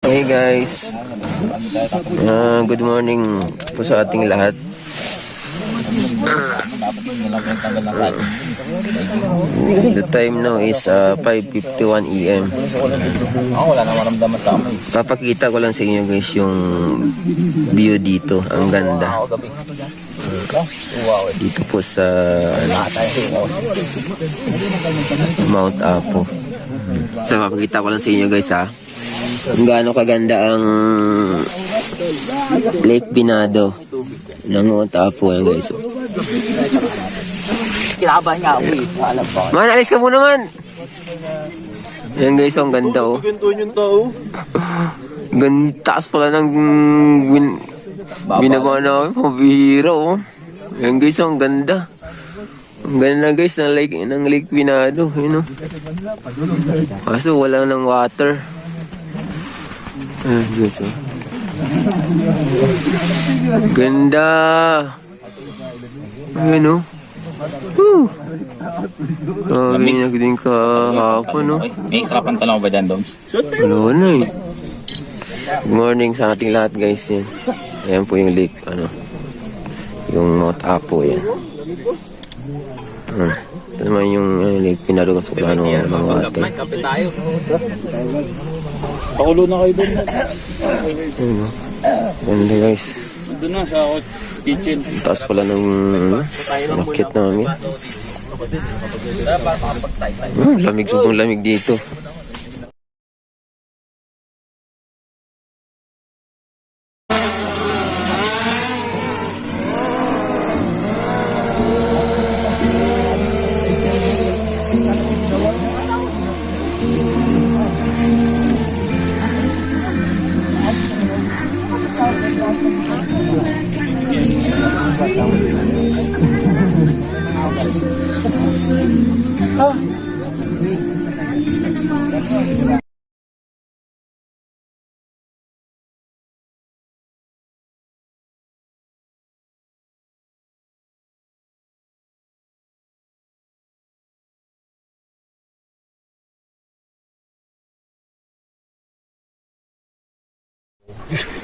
Hey guys, good morning po sa ating lahat. The time now is 5:51 AM. Papakita ko lang sa inyo guys yung view dito, ang ganda. Dito po sa Mount Apo. So papakita ko lang sa inyo guys kung gaano kaganda ang Lake Binado ng Mount Apo yan guys. Kinabahan niya ako Man, alis ka muna man. Yan guys, ang ganda oh. Taas pala ng binaba na pabihira oh. Yan guys, ang ganda. Ang ganda guys ng Lake Binado, you know. Kaso wala ng water. Guys oh. Ganda. Ayan oh. Woo! Lamig din kahapon no. May extra pantalon ba dyan, Doms? Wala na eh. Good morning sa ating lahat guys yan. Ayan po yung lake, yung Mount Apo yan. Ito naman yung Lake Binado kasi wala nung mga water. Pakulo na kayo doon. Ganda guys. Doon na sa kitchen. Taas pala ng nakit namin. Lamig, sobrang lamig dito.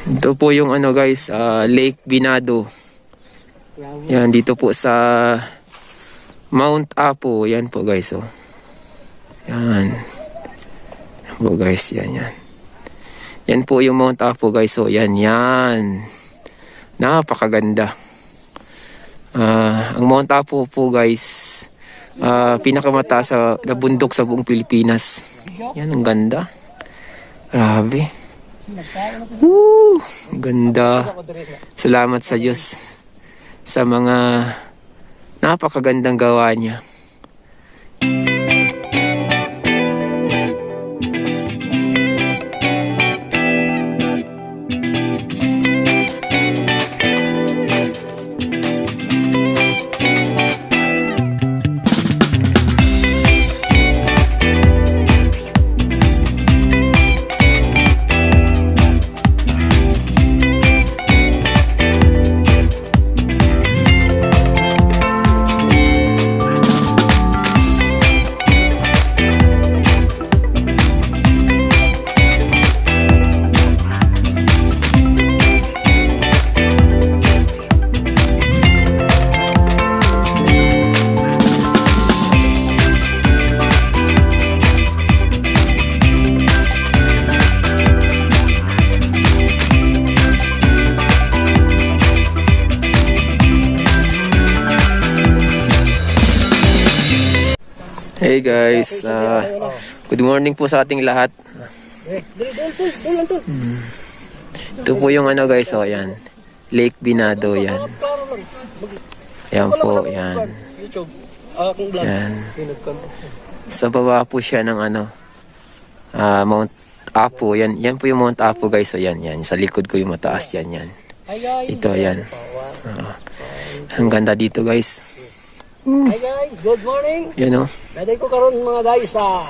Ito po yung guys, Lake Binado. Yan dito po sa Mount Apo. Yan po guys oh. Yan. Yan po guys, yan. Yan po yung Mount Apo guys oh. Yan. Napakaganda. Ang Mount Apo po guys, pinakamataas na bundok sa buong Pilipinas. Yan, ang ganda. Grabe. Woo! Ganda. Salamat sa Diyos sa mga napakagandang gawa niya. Hey guys, good morning po sa ating lahat. Ito po yung guys, oh yan. Lake Binado yan. Yan po, yan. Yan. Sa baba po siya ng Mount Apo. Yan po yung Mount Apo guys, oh yan. Sa likod ko yung mataas yan. Ito yan. Ang ganda dito guys. Hi guys, good morning. Yan o. Naday ko karon mga guys sa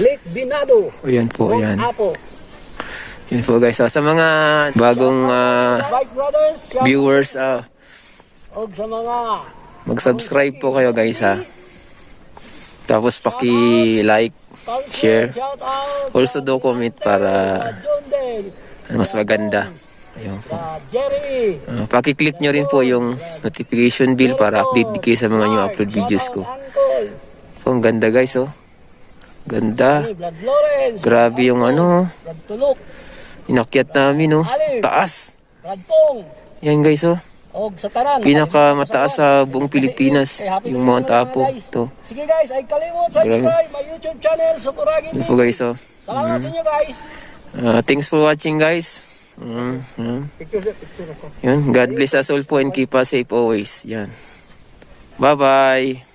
Lake Binado. O yan po, yan. Apo. Yan po guys. Sa mga bagong Bike brothers, viewers, og sa mga mag-subscribe po kayo guys Tapos paki-like, share. shout out Also do comment para Joel, mas maganda. Ayun po. Jerry, Pakiclick nyo rin po yung notification bell para update kayo sa mga new upload videos ko. Uncle, So, ang ganda guys, oh. Ganda. Blood Lawrence, Grabe yung ano, Blood Tulok, inakyat namin, oh. Taas. Blood Pong, Yan guys, oh. og sa tanan. Pinakamataas sa buong Pilipinas, yung Mount Apo. Ito. Sige guys, ay kalimot subscribe my YouTube channel, Sukuragi Yun TV. po guys, oh. Salamat sa inyo guys. Thanks for watching guys. Picture. Yun. God bless us all po and keep us safe always. Yan. Bye-bye.